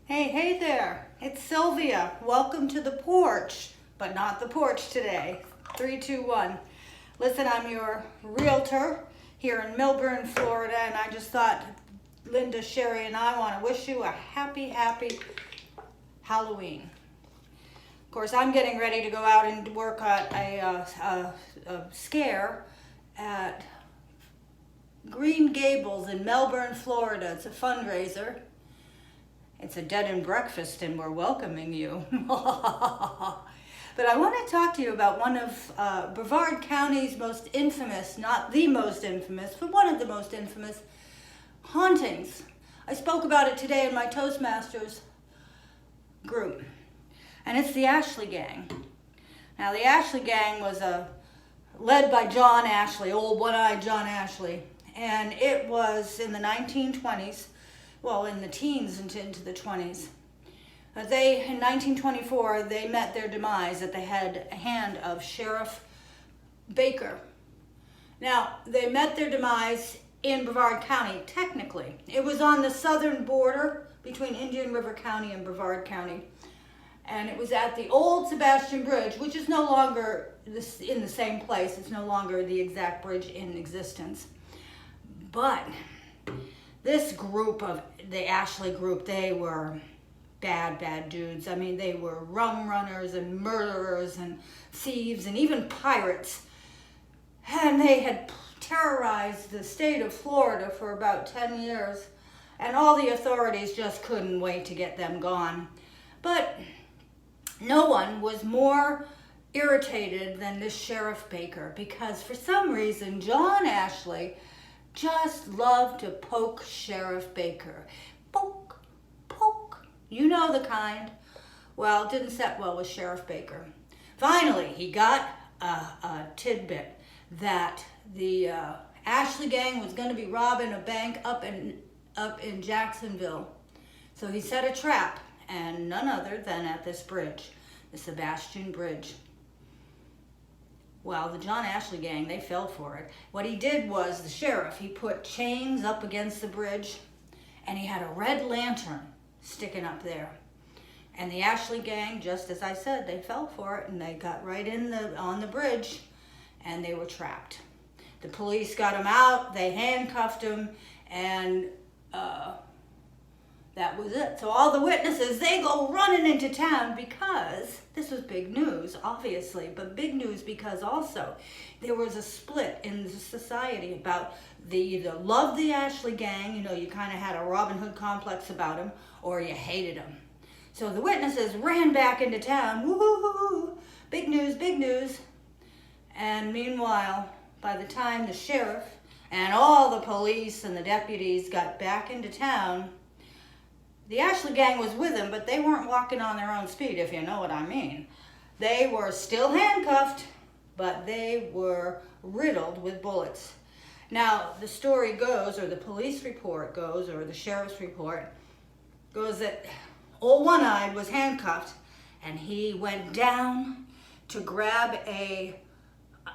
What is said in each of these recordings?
Hey there, it's Sylvia. Welcome to the porch, but not the porch today. 3, 2, 1. Listen, I'm your realtor here in Melbourne, Florida, and I just thought Linda, Sherry, and I want to wish you a happy Halloween. Of course, I'm getting ready to go out and work at a scare at Green Gables in Melbourne, Florida. It's a fundraiser. It's a dead and breakfast, and we're welcoming you. But I want to talk to you about one of Brevard County's most infamous, not the most infamous, but one of the most infamous hauntings. I spoke about it today in my Toastmasters group, and it's the Ashley Gang. Now, the Ashley Gang was led by John Ashley, old one-eyed John Ashley, and it was in the 1920s. Well, in the teens into the 20s. In 1924, they met their demise at the hand of Sheriff Baker. Now, they met their demise in Brevard County, technically. It was on the southern border between Indian River County and Brevard County. And it was at the old Sebastian Bridge, which is no longer in the same place. It's no longer the exact bridge in existence. But this group of the Ashley group, they were bad dudes. I mean, they were rum runners and murderers and thieves and even pirates. And they had terrorized the state of Florida for about 10 years. And all the authorities just couldn't wait to get them gone. But no one was more irritated than this Sheriff Baker, because for some reason, John Ashley just loved to poke Sheriff Baker. Poke, poke. You know the kind. Well, it didn't set well with Sheriff Baker. Finally, he got a tidbit that the Ashley Gang was going to be robbing a bank up in Jacksonville. So he set a trap, and none other than at this bridge, the Sebastian Bridge. Well, the John Ashley Gang, they fell for it. What he did was, the sheriff, he put chains up against the bridge, and he had a red lantern sticking up there. And the Ashley Gang, just as I said, they fell for it, and they got right on the bridge, and they were trapped. The police got them out, they handcuffed them, and that was it. So all the witnesses, they go running into town, because this was big news, obviously, but big news because also there was a split in the society about they either loved the Ashley Gang, you kind of had a Robin Hood complex about them, or you hated them. So the witnesses ran back into town, woo-hoo-hoo, big news. And meanwhile, by the time the sheriff and all the police and the deputies got back into town, the Ashley Gang was with them, but they weren't walking on their own speed, if you know what I mean. They were still handcuffed, but they were riddled with bullets. Now, the story goes, or the police report goes, or the sheriff's report goes, that old One-Eyed was handcuffed, and he went down to grab a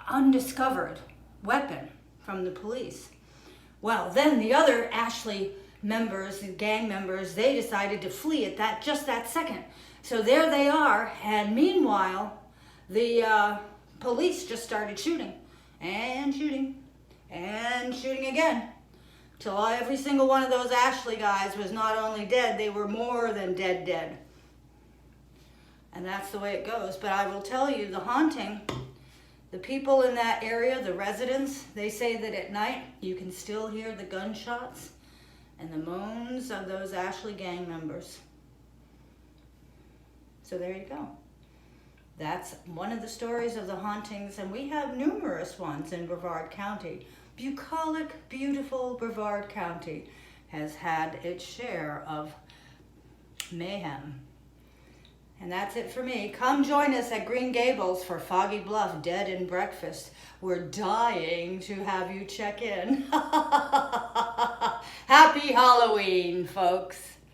undiscovered weapon from the police. Well, then the other Ashley members, the gang members, they decided to flee at just that second. So there they are, and meanwhile, the police just started shooting and shooting and shooting again, till every single one of those Ashley guys was not only dead, they were more than dead. And that's the way it goes. But I will tell you, the haunting, the people in that area, the residents, they say that at night you can still hear the gunshots and the moans of those Ashley Gang members. So there you go. That's one of the stories of the hauntings, and we have numerous ones in Brevard County. Bucolic, beautiful Brevard County has had its share of mayhem. And that's it for me. Come join us at Green Gables for Foggy Bluff Dead and Breakfast. We're dying to have you check in. Happy Halloween, folks.